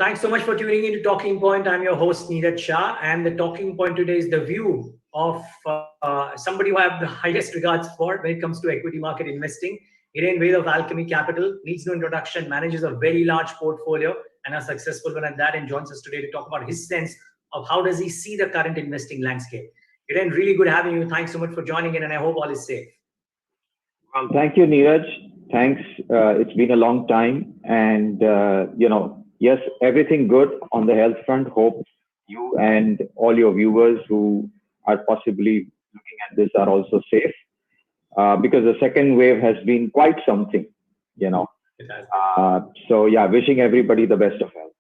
Thanks so much for tuning in to Talking Point. I'm your host, Neeraj Shah, and the talking point today is the view of somebody who I have the highest regards for when it comes to equity market investing. Hiren Ved of Alchemy Capital needs no introduction, manages a very large portfolio and a successful one at that, and joins us today to talk about his sense of how does he see the current investing landscape. Hiren, really good having you. Thanks so much for joining in, and I hope all is safe. Well, thank you, Neeraj. Thanks. It's been a long time, and yes, everything good on the health front. Hope you and all your viewers who are possibly looking at this are also safe, because the second wave has been quite something, you know. It has. So yeah, wishing everybody the best of health.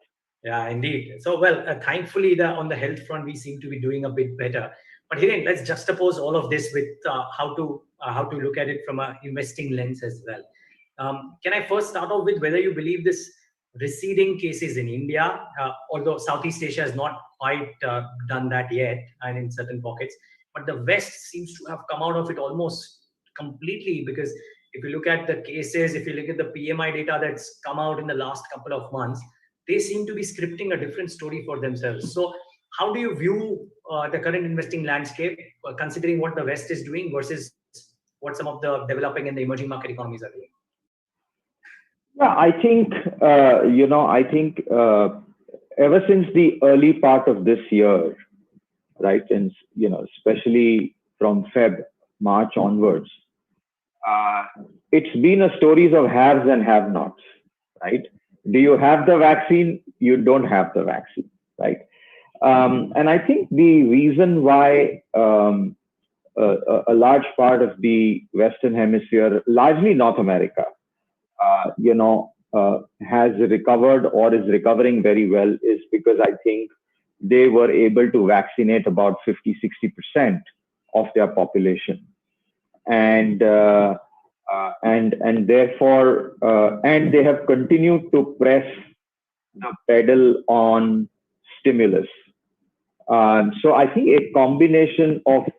Yeah, indeed. So, well, thankfully, on the health front, we seem to be doing a bit better. But Hiren, let's juxtapose all of this with how to look at it from an investing lens as well. Can I first start off with whether you believe this receding cases in India, although Southeast Asia has not quite done that yet, and in certain pockets, but the West seems to have come out of it almost completely, because if you look at the cases, if you look at the PMI data that's come out in the last couple of months, they seem to be scripting a different story for themselves. So how do you view the current investing landscape, considering what the West is doing versus what some of the developing and the emerging market economies are doing? Yeah, I think ever since the early part of this year, right, and especially from March onwards, it's been a stories of haves and have-nots, right? Do you have the vaccine? You don't have the vaccine, right? And I think the reason why a large part of the Western Hemisphere, largely North America, has recovered or is recovering very well is because I think they were able to vaccinate about 50-60% of their population, and therefore and they have continued to press the pedal on stimulus. So I think a combination of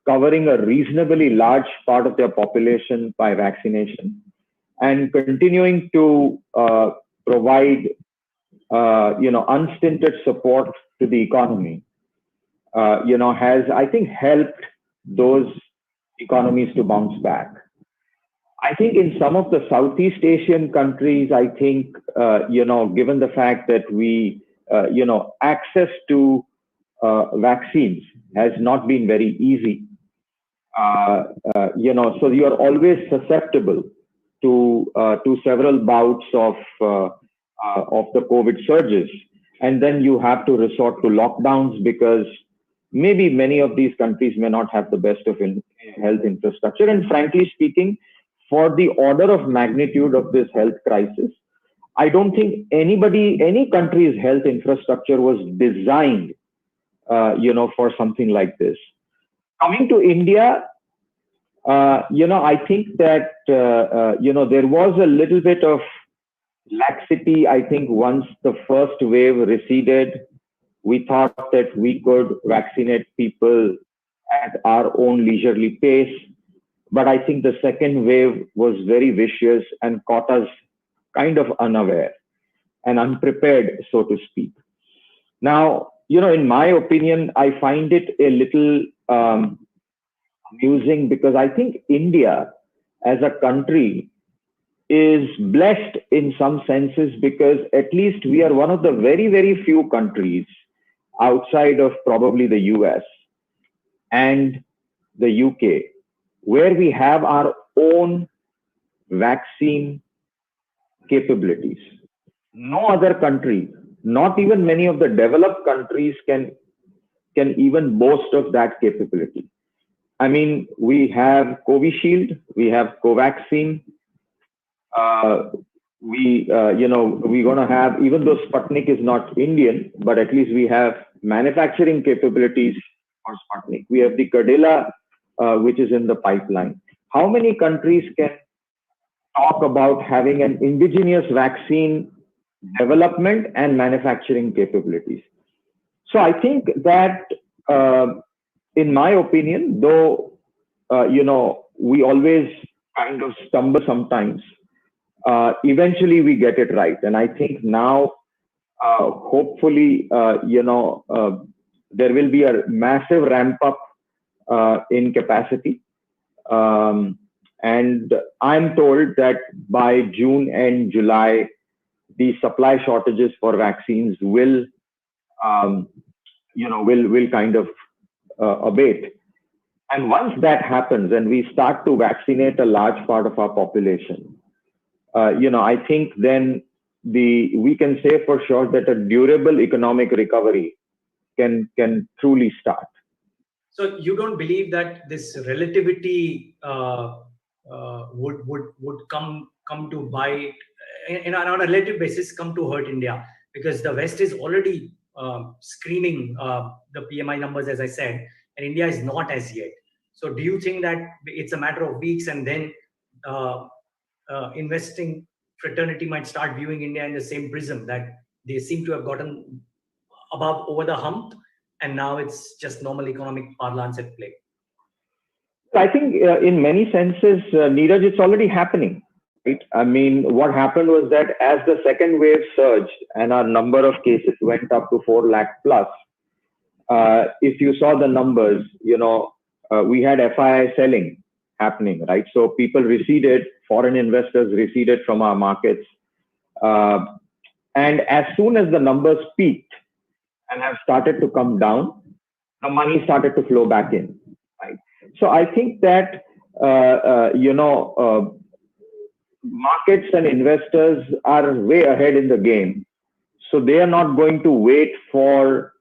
covering a reasonably large part of their population by vaccination and continuing to provide unstinted support to the economy, has, I think, helped those economies to bounce back. I think in some of the Southeast Asian countries, I think, given the fact that we, access to vaccines has not been very easy, so you are always susceptible to several bouts of the COVID surges, and then you have to resort to lockdowns because maybe many of these countries may not have the best of health infrastructure. And frankly speaking, for the order of magnitude of this health crisis, I don't think any country's health infrastructure was designed, for something like this. Coming to India, I think that, there was a little bit of laxity. I think once the first wave receded, we thought that we could vaccinate people at our own leisurely pace. But I think the second wave was very vicious and caught us kind of unaware and unprepared, so to speak. Now, in my opinion, I find it a little amusing because I think India as a country is blessed in some senses, because at least we are one of the very, very few countries outside of probably the US and the UK where we have our own vaccine capabilities. No other country, not even many of the developed countries, can even boast of that capability. I mean, we have Covishield, we have Covaxin. We're going to have, even though Sputnik is not Indian, but at least we have manufacturing capabilities for Sputnik. We have the Cadila, which is in the pipeline. How many countries can talk about having an indigenous vaccine development and manufacturing capabilities? So I think that, in my opinion, though, we always kind of stumble sometimes, eventually we get it right. And I think now hopefully, there will be a massive ramp up in capacity. And I'm told that by June and July, the supply shortages for vaccines will, will kind of abate. And once that happens and we start to vaccinate a large part of our population, I think then we can say for sure that a durable economic recovery can truly start. So you don't believe that this relativity would come to bite on a relative basis, come to hurt India, because the West is already screaming the PMI numbers, as I said, and India is not as yet. So do you think that it's a matter of weeks and then investing fraternity might start viewing India in the same prism, that they seem to have gotten over the hump, and now it's just normal economic parlance at play? I think in many senses, Neeraj, it's already happening. Right? I mean, what happened was that as the second wave surged and our number of cases went up to 4 lakh plus, if you saw the numbers, we had FII selling happening, right? So people receded, foreign investors receded from our markets. And as soon as the numbers peaked and have started to come down, the money started to flow back in, right? So I think that, markets and investors are way ahead in the game. So they are not going to wait for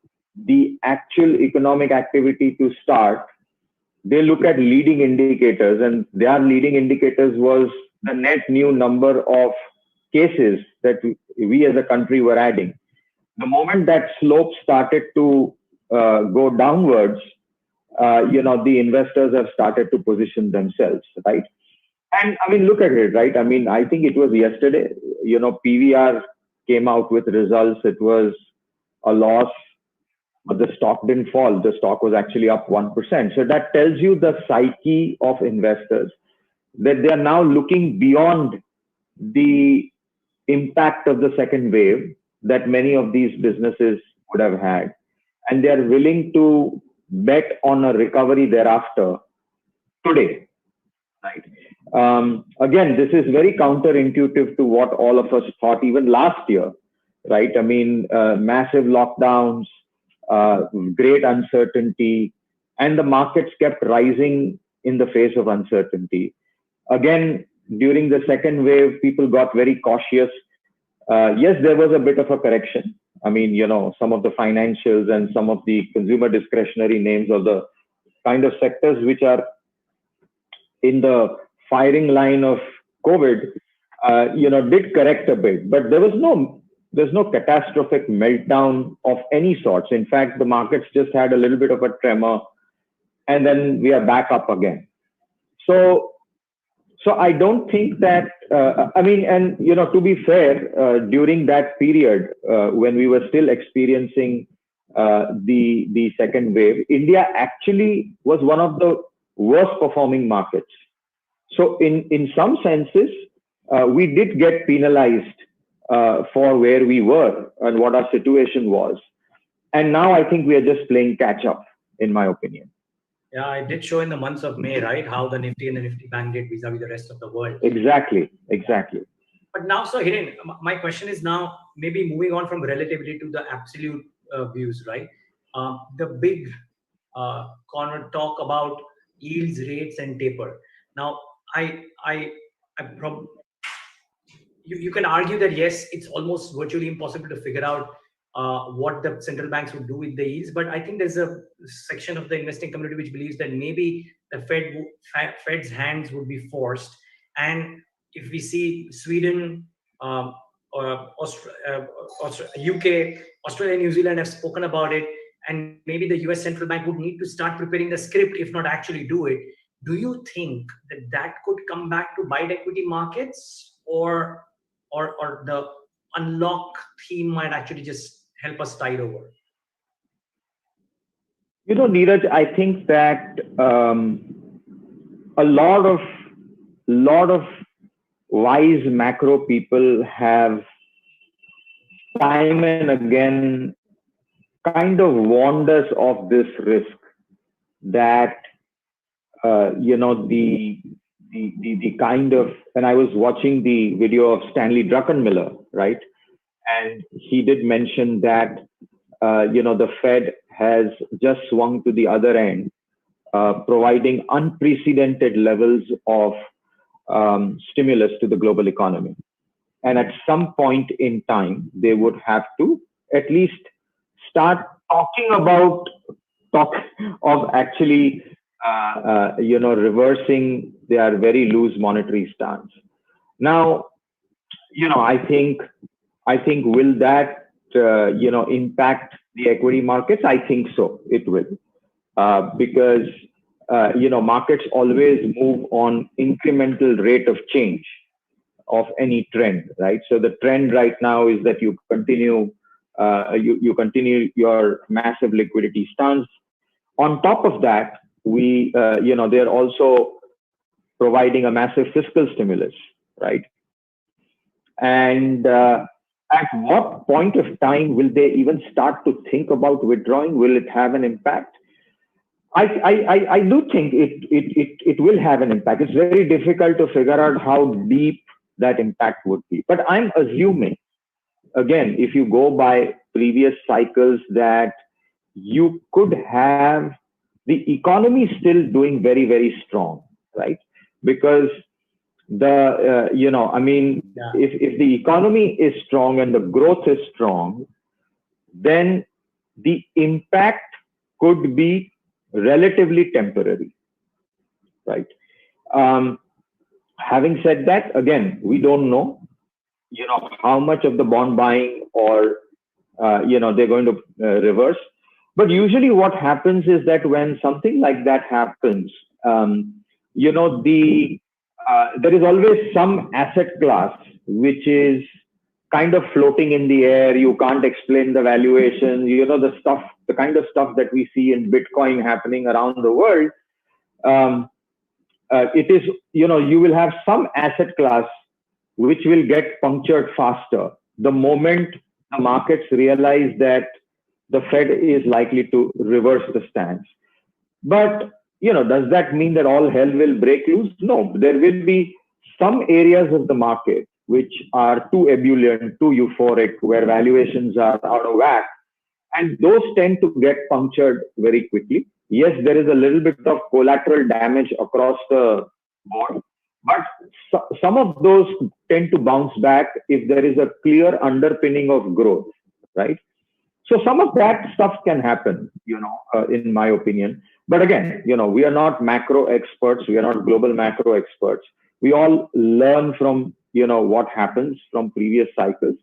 the actual economic activity to start. They look at leading indicators, and their leading indicators was the net new number of cases that we as a country were adding. The moment that slope started to go downwards, the investors have started to position themselves, right? And I mean, look at it, right? I mean, I think it was yesterday, PVR came out with results. It was a loss, but the stock didn't fall. The stock was actually up 1%. So that tells you the psyche of investors, that they are now looking beyond the impact of the second wave that many of these businesses would have had. And they are willing to bet on a recovery thereafter today, right? Again, this is very counterintuitive to what all of us thought even last year, right? I mean, massive lockdowns, great uncertainty, and the markets kept rising in the face of uncertainty. Again, during the second wave, people got very cautious. Yes, there was a bit of a correction. I mean, some of the financials and some of the consumer discretionary names of the kind of sectors which are in the firing line of COVID, did correct a bit, but there's no catastrophic meltdown of any sorts. In fact, the markets just had a little bit of a tremor, and then we are back up again. So I don't think that, to be fair, during that period, when we were still experiencing the second wave, India actually was one of the worst performing markets. So in some senses, we did get penalized for where we were and what our situation was. And now I think we are just playing catch up, in my opinion. Yeah, it did show in the months of May, right? How the Nifty and the Nifty Bank did vis-a-vis the rest of the world. Exactly. But now, so Hiren, my question is now maybe moving on from relativity to the absolute views, right? The big corner talk about yields, rates, and taper. Now, you can argue that yes, it's almost virtually impossible to figure out what the central banks would do with the yields. But I think there's a section of the investing community which believes that maybe the Fed's hands would be forced. And if we see Sweden, UK, Australia, New Zealand have spoken about it, and maybe the US central bank would need to start preparing the script, if not actually do it. Do you think that could come back to bite equity markets, or the unlock theme might actually just help us tide over? Neeraj, I think that a lot of wise macro people have time and again kind of warned us of this risk that the kind of, and I was watching the video of Stanley Druckenmiller, right? And he did mention that the Fed has just swung to the other end, providing unprecedented levels of stimulus to the global economy. And at some point in time, they would have to at least start talking about actually reversing their very loose monetary stance. Now, I think will that impact the equity markets? I think so. It will, because markets always move on incremental rate of change of any trend, right? So the trend right now is that you continue your massive liquidity stance. On top of that, they're also providing a massive fiscal stimulus, right? And at what point of time will they even start to think about withdrawing? Will it have an impact? I do think it will have an impact. It's very difficult to figure out how deep that impact would be. But I'm assuming, again, if you go by previous cycles, that you could have the economy still doing very, very strong, right? Because if the economy is strong and the growth is strong, then the impact could be relatively temporary, right? Having said that, again, we don't know, how much of the bond buying or they're going to reverse. But usually what happens is that when something like that happens, there is always some asset class which is kind of floating in the air. You can't explain the valuation, the kind of stuff that we see in Bitcoin happening around the world. It is, you will have some asset class which will get punctured faster the moment the markets realize that the Fed is likely to reverse the stance. But, does that mean that all hell will break loose? No, there will be some areas of the market which are too ebullient, too euphoric, where valuations are out of whack. And those tend to get punctured very quickly. Yes, there is a little bit of collateral damage across the board, but some of those tend to bounce back if there is a clear underpinning of growth, right? So some of that stuff can happen, in my opinion. But again, we are not macro experts. We are not global macro experts. We all learn from, what happens from previous cycles.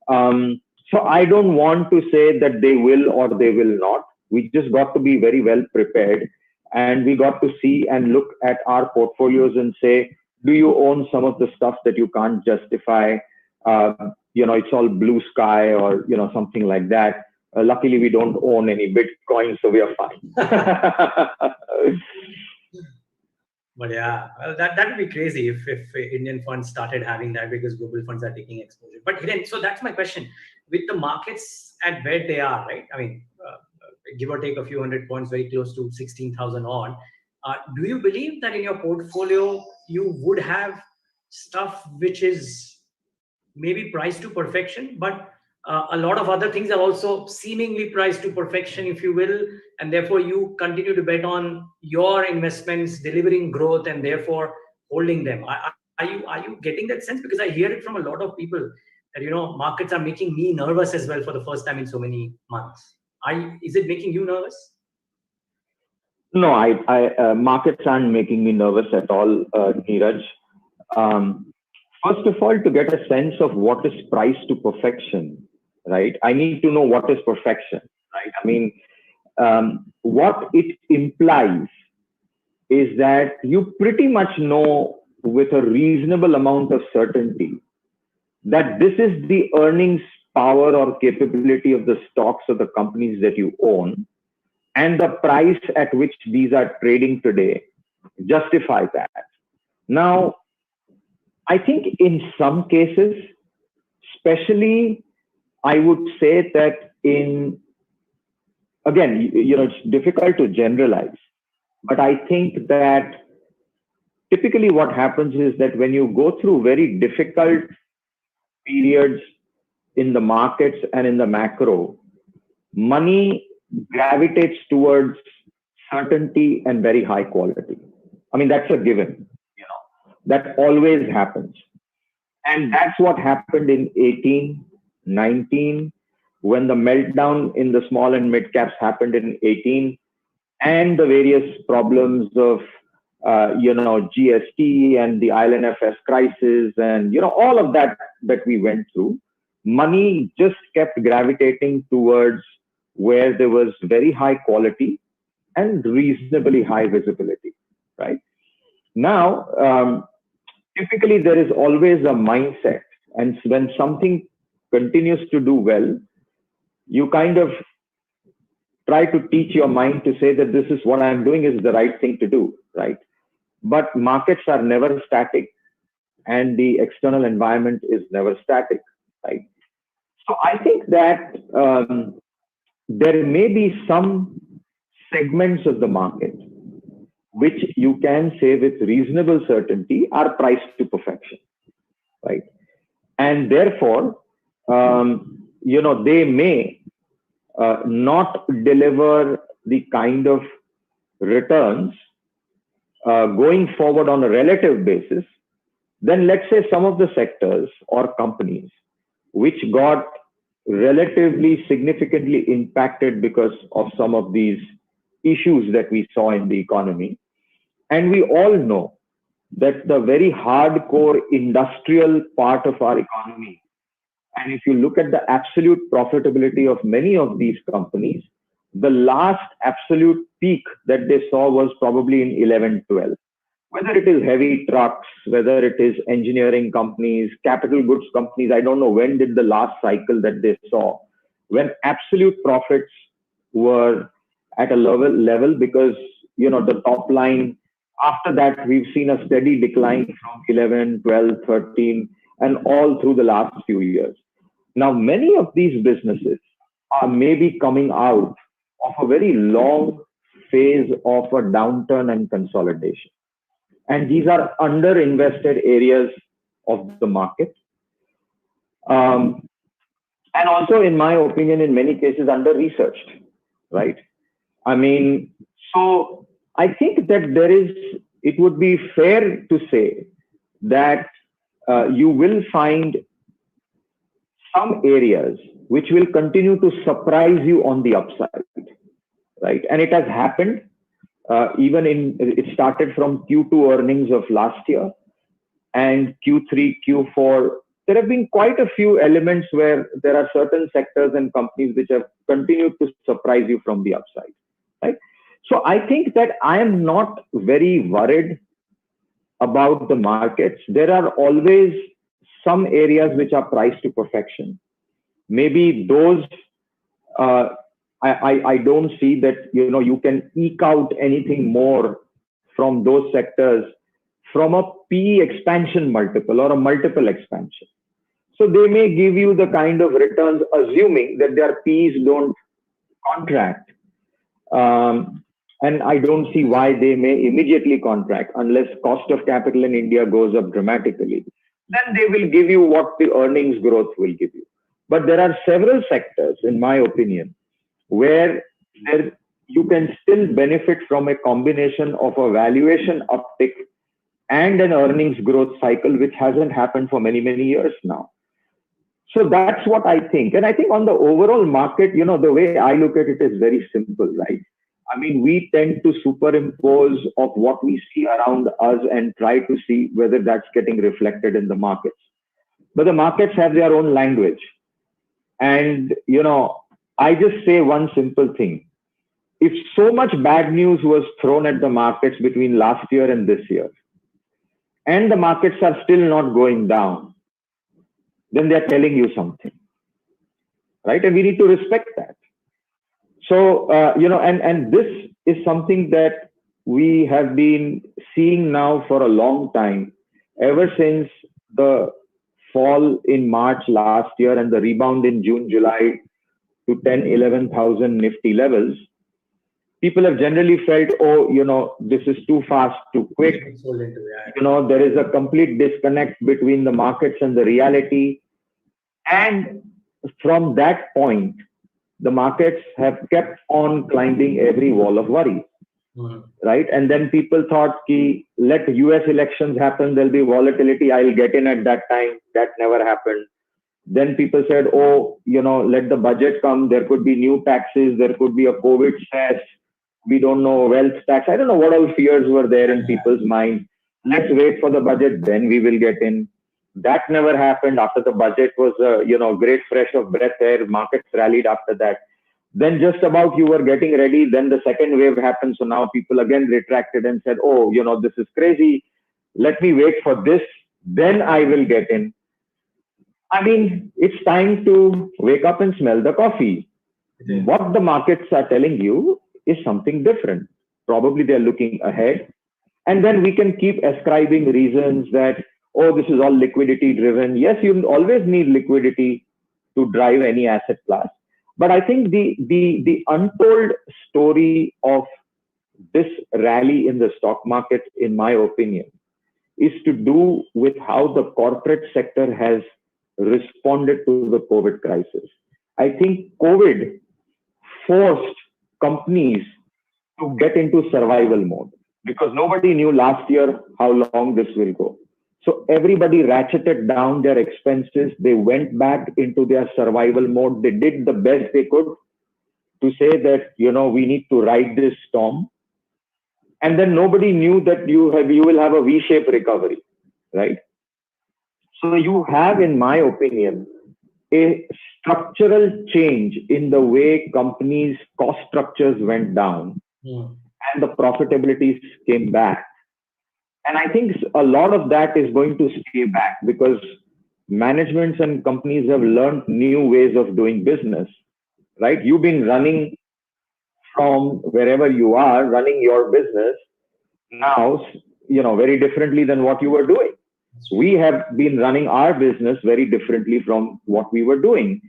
So I don't want to say that they will or they will not. We just got to be very well prepared. And we got to see and look at our portfolios and say, do you own some of the stuff that you can't justify? It's all blue sky or, something like that. Luckily, we don't own any Bitcoin, so we are fine. But yeah, well, that would be crazy if Indian funds started having that, because global funds are taking exposure. But Hiren, so that's my question. With the markets at where they are, right? I mean, give or take a few hundred points, very close to 16,000 on. Do you believe that in your portfolio, you would have stuff which is maybe priced to perfection, but a lot of other things are also seemingly priced to perfection, if you will, and therefore you continue to bet on your investments delivering growth and therefore holding them? Are you getting that sense? Because I hear it from a lot of people that markets are making me nervous as well for the first time in so many months. Is it making you nervous? No, markets aren't making me nervous at all, Neeraj. First of all, to get a sense of what is priced to perfection, right? I need to know what is perfection, right? I mean, what it implies is that you pretty much know with a reasonable amount of certainty that this is the earnings power or capability of the stocks of the companies that you own, and the price at which these are trading today justify that. Now, I think in some cases, especially I would say that again, it's difficult to generalize, but I think that typically what happens is that when you go through very difficult periods in the markets and in the macro, money gravitates towards certainty and very high quality. I mean, that's a given, that always happens. And that's what happened in 18, 19, when the meltdown in the small and mid caps happened in 18, and the various problems of, GST and the IL&FS crisis and, all of that we went through. Money just kept gravitating towards where there was very high quality and reasonably high visibility, right? Now, typically there is always a mindset, and when something continues to do well, you kind of try to teach your mind to say that this is what I'm doing is the right thing to do, right? But markets are never static, and the external environment is never static, right? So I think that there may be some segments of the market which you can say with reasonable certainty are priced to perfection, right? And therefore, they may not deliver the kind of returns going forward on a relative basis. Then let's say some of the sectors or companies which got relatively significantly impacted because of some of these issues that we saw in the economy. And we all know that the very hardcore industrial part of our economy, and if you look at the absolute profitability of many of these companies, the last absolute peak that they saw was probably in 11, 12. Whether it is heavy trucks, whether it is engineering companies, capital goods companies, I don't know when did the last cycle that they saw, when absolute profits were at a lower level, because, the top line, after that, we've seen a steady decline from 11, 12, 13, and all through the last few years. Now, many of these businesses are maybe coming out of a very long phase of a downturn and consolidation. And these are underinvested areas of the market. And also, in my opinion, in many cases, under-researched, right? I mean, so I think that it would be fair to say that you will find some areas which will continue to surprise you on the upside, right? And it has happened it started from Q2 earnings of last year, and Q3, Q4, there have been quite a few elements where there are certain sectors and companies which have continued to surprise you from the upside, right? So I think that I am not very worried about the markets. There are always some areas which are priced to perfection. Maybe those, I don't see that, you can eke out anything more from those sectors from a PE expansion multiple or a multiple expansion. So they may give you the kind of returns, assuming that their PEs don't contract. And I don't see why they may immediately contract unless cost of capital in India goes up dramatically. Then they will give you what the earnings growth will give you. But there are several sectors, in my opinion, where you can still benefit from a combination of a valuation uptick and an earnings growth cycle, which hasn't happened for many, many years now. So that's what I think. And I think on the overall market, the way I look at it is very simple, right? I mean, we tend to superimpose of what we see around us and try to see whether that's getting reflected in the markets. But the markets have their own language. And, I just say one simple thing. If so much bad news was thrown at the markets between last year and this year, and the markets are still not going down, then they're telling you something, right? And we need to respect that. So, and this is something that we have been seeing now for a long time, ever since the fall in March last year and the rebound in June, July to 10, 11,000 Nifty levels, people have generally felt, oh, this is too fast, too quick. There is a complete disconnect between the markets and the reality. And from that point, the markets have kept on climbing every wall of worry. Right? And then people thought, let US elections happen, there'll be volatility, I'll get in at that time. That never happened. Then people said, oh, let the budget come, there could be new taxes, there could be a COVID cess, we don't know, wealth tax. I don't know what all fears were there in people's minds. Let's wait for the budget, then we will get in. That never happened. After the budget was, great fresh of breath air, markets rallied after that. Then just about you were getting ready, then the second wave happened. So now people again retracted and said, oh, this is crazy. Let me wait for this, then I will get in. I mean, it's time to wake up and smell the coffee. What the markets are telling you is something different. Probably they're looking ahead. And then we can keep ascribing reasons that, oh, this is all liquidity driven. Yes, you always need liquidity to drive any asset class. But I think the untold story of this rally in the stock market, in my opinion, is to do with how the corporate sector has responded to the COVID crisis. I think COVID forced companies to get into survival mode because nobody knew last year how long this will go. So everybody ratcheted down their expenses. They went back into their survival mode. They did the best they could to say that, we need to ride this storm. And then nobody knew that you will have a V-shaped recovery, right? So you have, in my opinion, a structural change in the way companies' cost structures went down and the profitability came back. And I think a lot of that is going to stay back because managements and companies have learned new ways of doing business, right? You've been running from wherever you are, running your business now, very differently than what you were doing. We have been running our business very differently from what we were doing.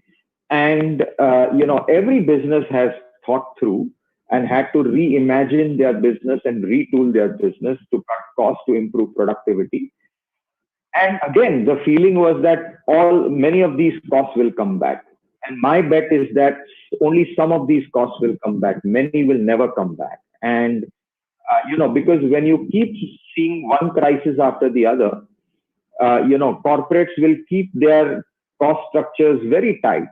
And, every business has thought through and had to reimagine their business and retool their business to cut costs, to improve productivity. And again, the feeling was that many of these costs will come back. And my bet is that only some of these costs will come back. Many will never come back. And, because when you keep seeing one crisis after the other, corporates will keep their cost structures very tight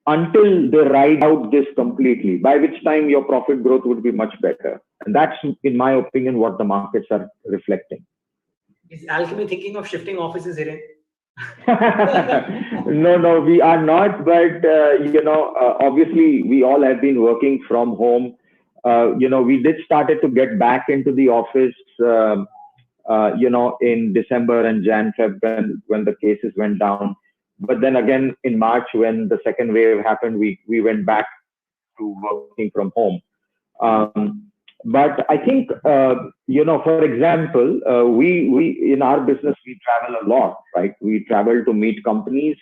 until they ride out this completely, by which time your profit growth would be much better. And that's, in my opinion, what the markets are reflecting. Is Alchemy thinking of shifting offices, Hiren? No, we are not. But, obviously, we all have been working from home. We did started to get back into the office, in December and Jan, Feb, when the cases went down. But then again, in March, when the second wave happened, we went back to working from home. But I think, for example, we in our business, we travel a lot, right? We travel to meet companies,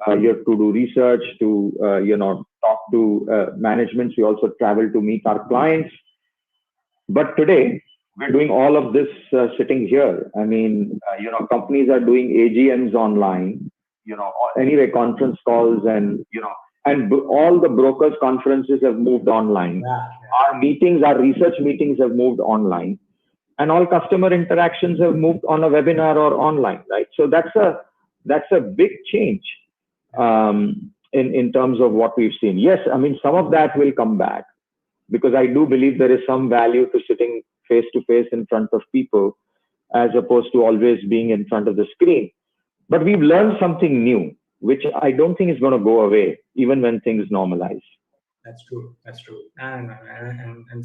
you have to do research, to, talk to managements. We also travel to meet our clients. But today, we're doing all of this sitting here. I mean, companies are doing AGMs online, anyway, conference calls and, and all the brokers' conferences have moved online. Our meetings, our research meetings have moved online, and all customer interactions have moved on a webinar or online, right? So that's a big change in terms of what we've seen. Yes, I mean, some of that will come back because I do believe there is some value to sitting face to face in front of people as opposed to always being in front of the screen. But we've learned something new, which I don't think is going to go away, even when things normalize. That's true. And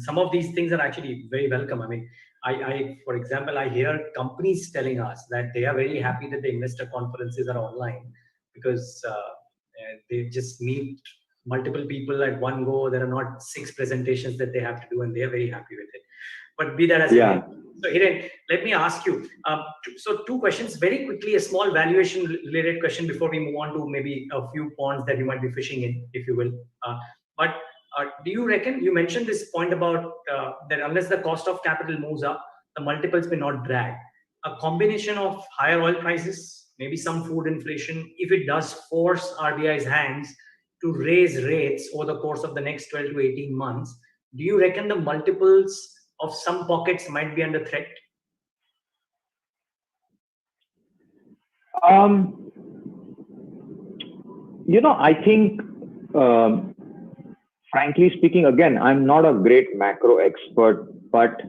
some of these things are actually very welcome. I mean, I for example, I hear companies telling us that they are very happy that the investor conferences are online because they just meet multiple people at one go. There are not 6 presentations that they have to do, and they are very happy with it. But be that as it may, So Hiren, let me ask you. So two questions very quickly, a small valuation related question before we move on to maybe a few ponds that you might be fishing in, if you will. But do you reckon, you mentioned this point about that unless the cost of capital moves up, the multiples may not drag. A combination of higher oil prices, maybe some food inflation, if it does force RBI's hands to raise rates over the course of the next 12 to 18 months, do you reckon the multiples of some pockets might be under threat? I think, frankly speaking, again, I'm not a great macro expert, but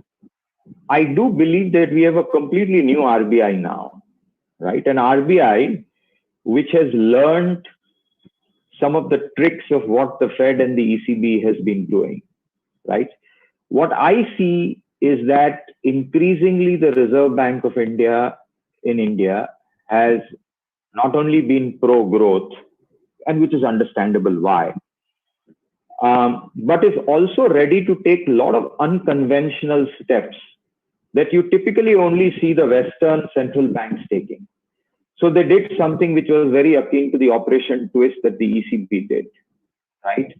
I do believe that we have a completely new RBI now, right? An RBI which has learned some of the tricks of what the Fed and the ECB has been doing, right? What I see is that increasingly the Reserve Bank of India in India has not only been pro-growth, and which is understandable why, but is also ready to take a lot of unconventional steps that you typically only see the Western central banks taking. So they did something which was very akin to the Operation Twist that the ECB did, right?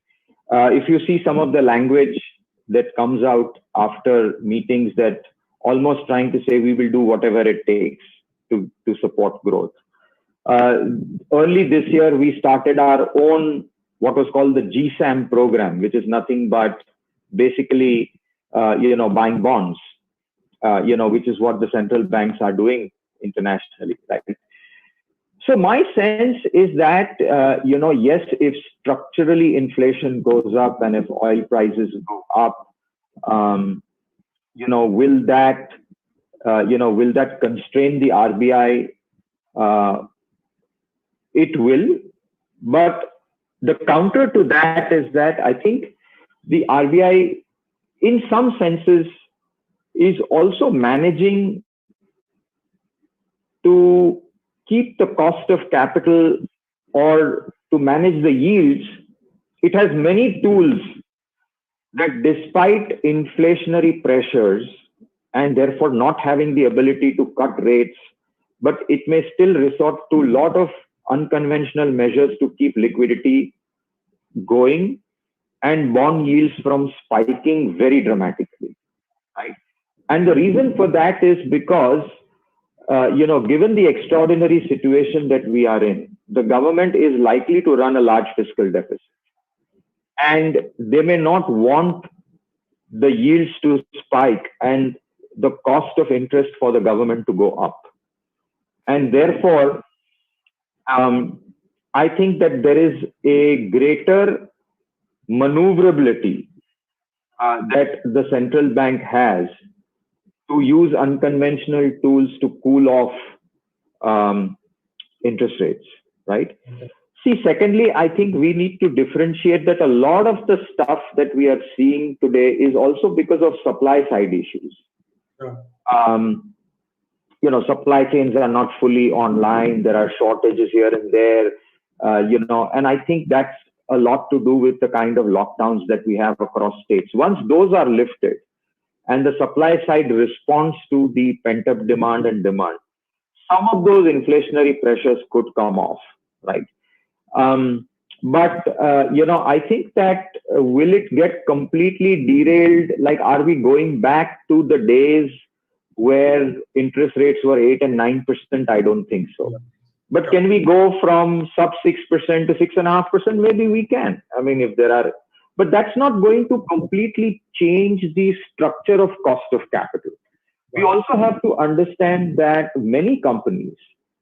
If you see some of the language that comes out after meetings, that almost trying to say we will do whatever it takes to support growth. Early this year, we started our own, what was called the GSAM program, which is nothing but basically, buying bonds, which is what the central banks are doing internationally, right? So my sense is that, yes, if structurally inflation goes up and if oil prices go up, will that constrain the RBI? It will, but the counter to that is that I think the RBI, in some senses, is also managing to keep the cost of capital or to manage the yields. It has many tools that, despite inflationary pressures and therefore not having the ability to cut rates, but it may still resort to a lot of unconventional measures to keep liquidity going and bond yields from spiking very dramatically, right? And the reason for that is because, given the extraordinary situation that we are in, the government is likely to run a large fiscal deficit. And they may not want the yields to spike and the cost of interest for the government to go up. And therefore, I think that there is a greater maneuverability that the central bank has to use unconventional tools to cool off interest rates, right? See, secondly, I think we need to differentiate that a lot of the stuff that we are seeing today is also because of supply side issues. Sure. Supply chains are not fully online. There are shortages here and there, and I think that's a lot to do with the kind of lockdowns that we have across states. Once those are lifted and the supply side responds to the pent-up demand and demand, some of those inflationary pressures could come off, right? But I think that will it get completely derailed? Like, are we going back to the days where interest rates were 8 and 9%? I don't think so. But can we go from sub 6% to 6.5%? Maybe we can. I mean, if there are, but that's not going to completely change the structure of cost of capital. We also have to understand that many companies,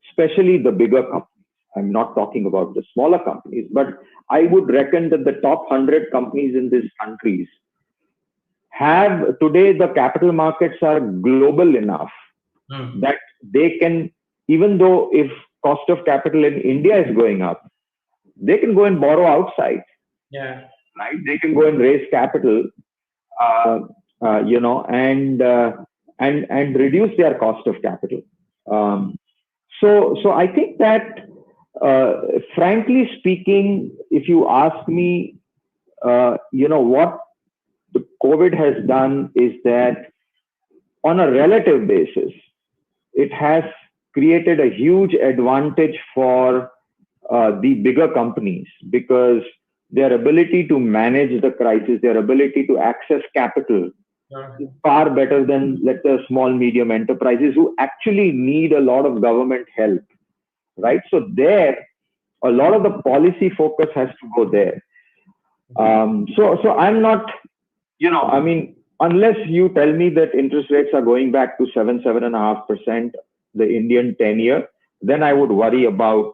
especially the bigger companies, I'm not talking about the smaller companies, but I would reckon that the top 100 companies in these countries have today, the capital markets are global enough that they can, even though if cost of capital in India is going up, they can go and borrow outside. Yeah. Right? They can go and raise capital, and reduce their cost of capital. So I think that, frankly speaking, if you ask me, what the COVID has done is that on a relative basis, it has created a huge advantage for the bigger companies, because their ability to manage the crisis, their ability to access capital is far better than, let's say, small, medium enterprises who actually need a lot of government help, right? So there, a lot of the policy focus has to go there. So I'm not, I mean, unless you tell me that interest rates are going back to 7.5%, the Indian 10-year, then I would worry about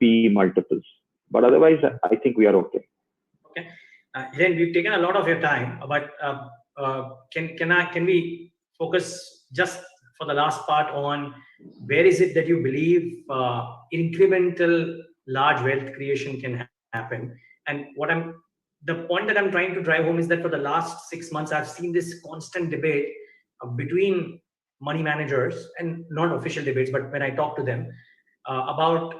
PE multiples. But otherwise, I think we are okay. Okay. Hiren, we've taken a lot of your time, but can we focus just for the last part on where is it that you believe incremental large wealth creation can happen? And the point that I'm trying to drive home is that for the last 6 months, I've seen this constant debate between money managers, and not official debates, but when I talk to them about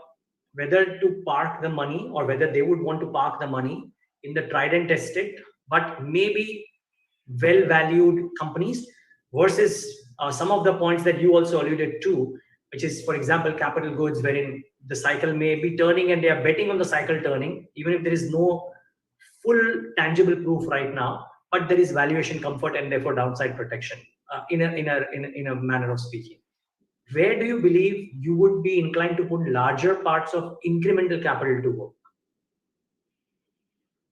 whether to park the money, or whether they would want to park the money in the tried and tested, but maybe well-valued companies, versus some of the points that you also alluded to, which is, for example, capital goods, wherein the cycle may be turning and they are betting on the cycle turning, even if there is no full tangible proof right now, but there is valuation comfort and therefore downside protection in a manner of speaking. Where do you believe you would be inclined to put larger parts of incremental capital to work?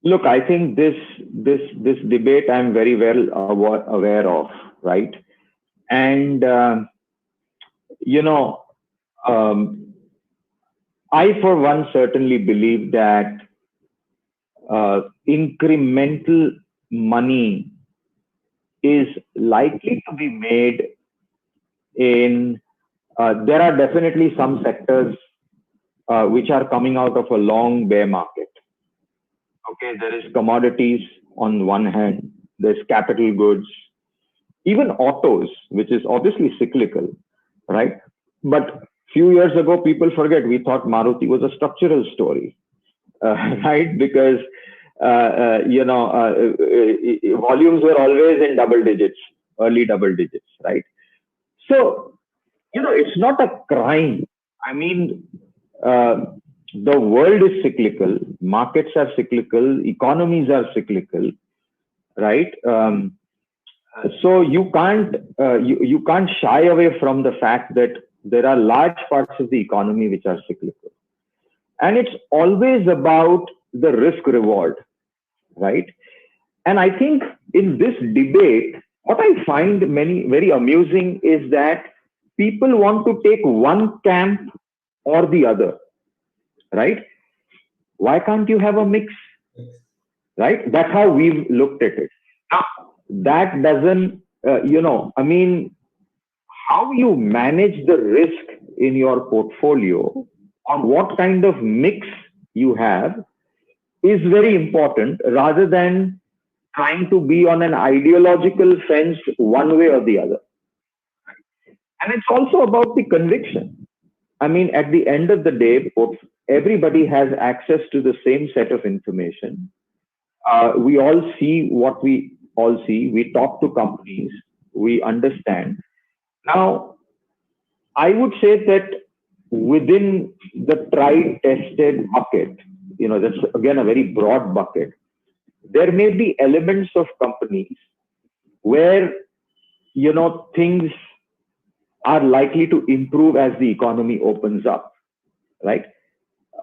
Look, I think this debate I'm very well aware of, right? And I for one certainly believe that incremental money is likely to be made in. There are definitely some sectors which are coming out of a long bear market. Okay, there is commodities on one hand, there's capital goods, even autos, which is obviously cyclical, right? But few years ago, people forget, we thought Maruti was a structural story, right? Because volumes were always in double digits, early double digits, right? So, it's not a crime. I mean, the world is cyclical, markets are cyclical, economies are cyclical, right? So you can't shy away from the fact that there are large parts of the economy which are cyclical, and it's always about the risk reward, right? And I think in this debate, what I find very amusing is that people want to take one camp or the other, right? Why can't you have a mix, right? That's how we've looked at it. Now, that doesn't, I mean, how you manage the risk in your portfolio, or what kind of mix you have, is very important, rather than trying to be on an ideological fence one way or the other. And it's also about the conviction. I mean, at the end of the day, everybody has access to the same set of information. We all see what we all see. We talk to companies. We understand. Now, I would say that within the tried, tested bucket, that's again a very broad bucket, there may be elements of companies where, things are likely to improve as the economy opens up, right?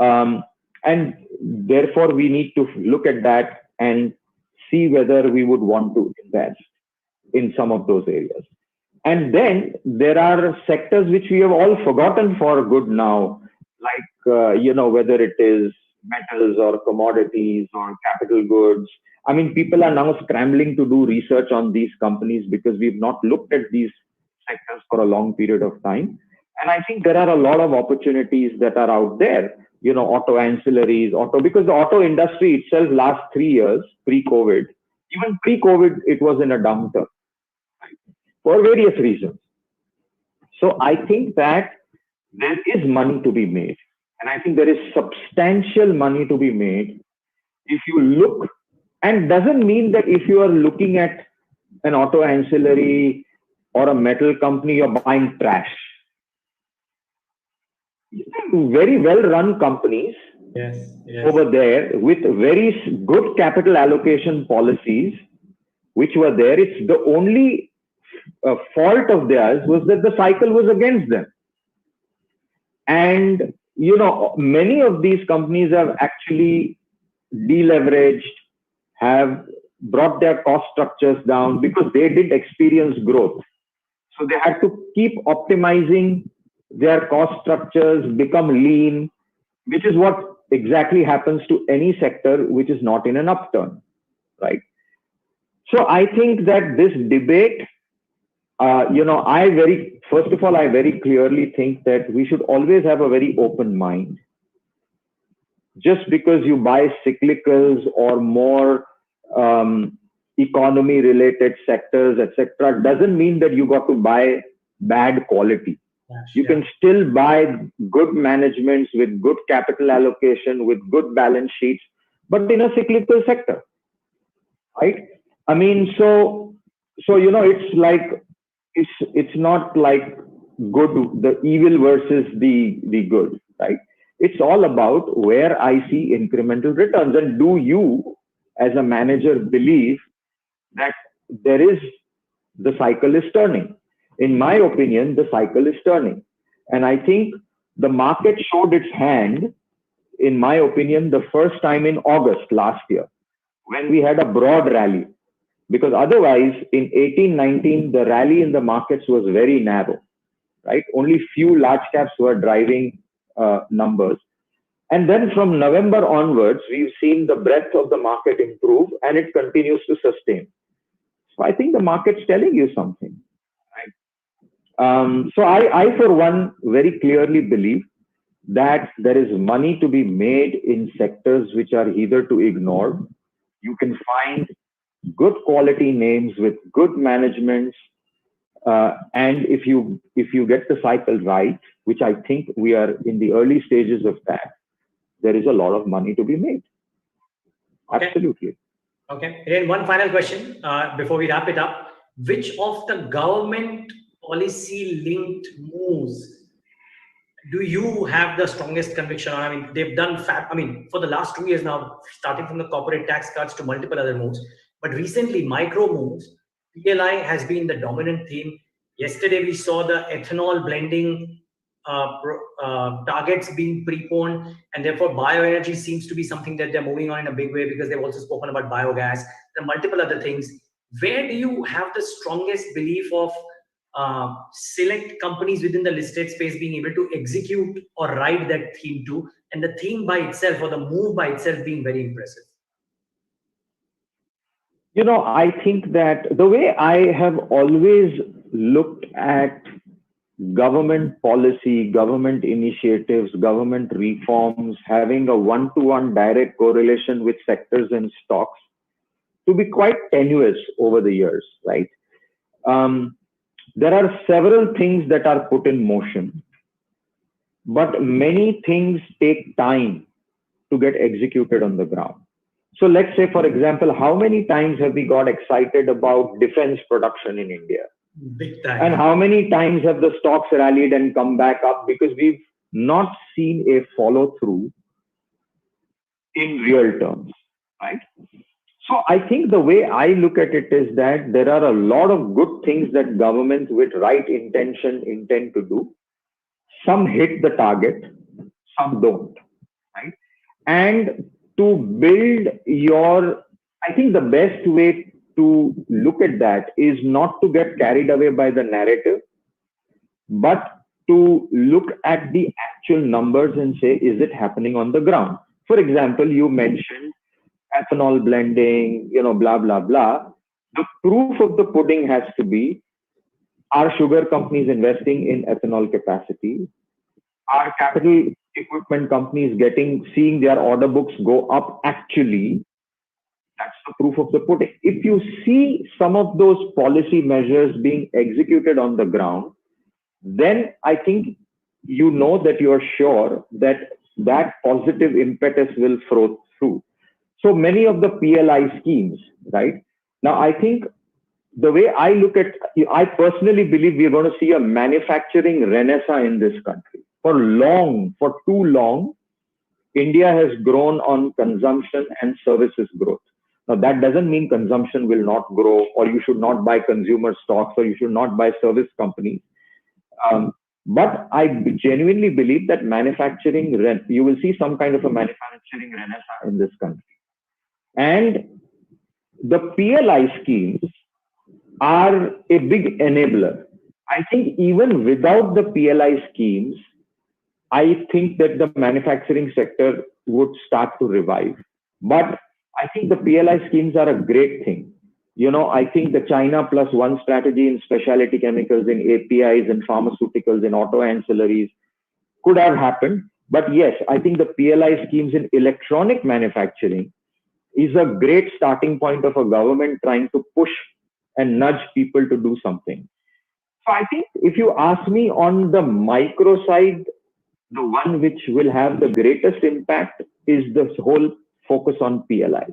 And therefore, we need to look at that and see whether we would want to invest in some of those areas. And then there are sectors which we have all forgotten for good now, like, whether it is metals or commodities or capital goods. I mean, people are now scrambling to do research on these companies because we've not looked at these sectors for a long period of time. And I think there are a lot of opportunities that are out there, auto ancillaries, because the auto industry itself last 3 years, pre-COVID, even pre-COVID, it was in a downturn, right? For various reasons. So I think that there is money to be made. And I think there is substantial money to be made if you look, and doesn't mean that if you are looking at an auto ancillary or a metal company, you're buying trash. Very well-run companies over there with very good capital allocation policies, which were there. It's the only fault of theirs was that the cycle was against them. And, many of these companies have actually deleveraged, have brought their cost structures down because they did experience growth. So they had to keep optimizing their cost structures, become lean, which is what exactly happens to any sector which is not in an upturn, right? So I think that this debate, first of all, I very clearly think that we should always have a very open mind. Just because you buy cyclicals or more economy-related sectors, etc., doesn't mean that you got to buy bad quality. You can still buy good managements with good capital allocation, with good balance sheets, but in a cyclical sector, right? I mean, so it's like it's not like good, the evil versus the good, right? It's all about where I see incremental returns, and do you, as a manager, believe that the cycle is turning? In my opinion, the cycle is turning. And I think the market showed its hand, in my opinion, the first time in August last year, when we had a broad rally. Because otherwise, in 18-19, the rally in the markets was very narrow, right? Only few large caps were driving numbers. And then from November onwards, we've seen the breadth of the market improve, and it continues to sustain. So I think the market's telling you something. So I, for one, very clearly believe that there is money to be made in sectors which are hitherto ignored. You can find good quality names with good managements, and if you get the cycle right, which I think we are in the early stages of that, there is a lot of money to be made. Okay. Absolutely. Okay. And one final question before we wrap it up: which of the government policy-linked moves do you have the strongest conviction on? I mean, they've done for the last 2 years now, starting from the corporate tax cuts to multiple other moves. But recently, micro moves, PLI has been the dominant theme. Yesterday, we saw the ethanol blending targets being preponed, and therefore bioenergy seems to be something that they're moving on in a big way, because they've also spoken about biogas and multiple other things. Where do you have the strongest belief of select companies within the listed space being able to execute or ride that theme too, and the theme by itself or the move by itself being very impressive? I think that the way I have always looked at government policy, government initiatives, government reforms having a one-to-one direct correlation with sectors and stocks to be quite tenuous over the years, right? There are several things that are put in motion, but many things take time to get executed on the ground. So let's say, for example, how many times have we got excited about defense production in India? Big time. And how many times have the stocks rallied and come back up because we've not seen a follow-through in real terms, right? So I think the way I look at it is that there are a lot of good things that governments with right intention intend to do. Some hit the target, some don't, right? And to build I think the best way to look at that is not to get carried away by the narrative, but to look at the actual numbers and say, is it happening on the ground? For example, you mentioned ethanol blending, blah, blah, blah. The proof of the pudding has to be, are sugar companies investing in ethanol capacity? Are capital equipment companies seeing their order books go up actually? That's the proof of the pudding. If you see some of those policy measures being executed on the ground, then I think that you're sure that positive impetus will flow through. So many of the PLI schemes, right? Now, I think the way I look at, I personally believe we're going to see a manufacturing renaissance in this country. For too long, India has grown on consumption and services growth. Now, that doesn't mean consumption will not grow, or you should not buy consumer stocks, or you should not buy service companies. But I genuinely believe that you will see some kind of a manufacturing renaissance in this country. And the PLI schemes are a big enabler. I think even without the PLI schemes, I think that the manufacturing sector would start to revive. But I think the PLI schemes are a great thing. I think the China Plus One strategy in specialty chemicals, in APIs, in pharmaceuticals, in auto ancillaries could have happened. But yes, I think the PLI schemes in electronic manufacturing is a great starting point of a government trying to push and nudge people to do something. So I think if you ask me on the micro side, the one which will have the greatest impact is the whole focus on PLI.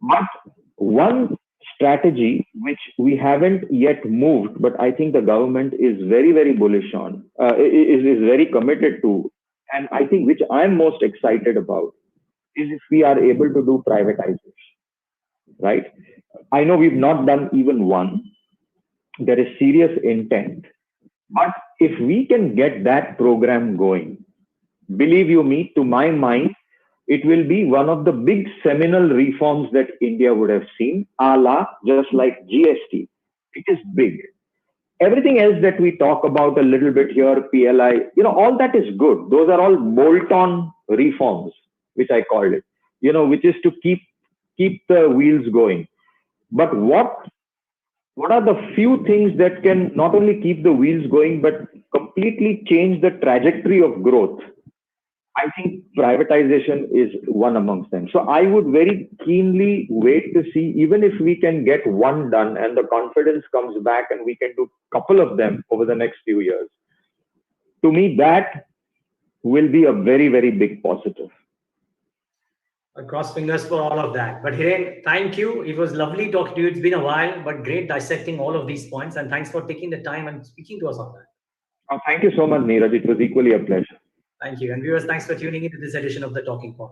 But one strategy which we haven't yet moved, but I think the government is very, very bullish on, is very committed to, and I think which I'm most excited about, is if we are able to do privatization, right? I know we've not done even one. There is serious intent. But if we can get that program going, believe you me, to my mind, it will be one of the big seminal reforms that India would have seen, a la just like GST. It is big. Everything else that we talk about a little bit here, PLI, all that is good. Those are all bolt-on reforms, which I called it, which is to keep the wheels going. But what are the few things that can not only keep the wheels going, but completely change the trajectory of growth? I think privatization is one amongst them. So I would very keenly wait to see, even if we can get one done and the confidence comes back and we can do a couple of them over the next few years. To me, that will be a very, very big positive. Cross fingers for all of that. But Hiren, thank you. It was lovely talking to you. It's been a while, but great dissecting all of these points. And thanks for taking the time and speaking to us on that. Oh, thank you so much, Neeraj. It was equally a pleasure. Thank you. And viewers, thanks for tuning into this edition of The Talking Point.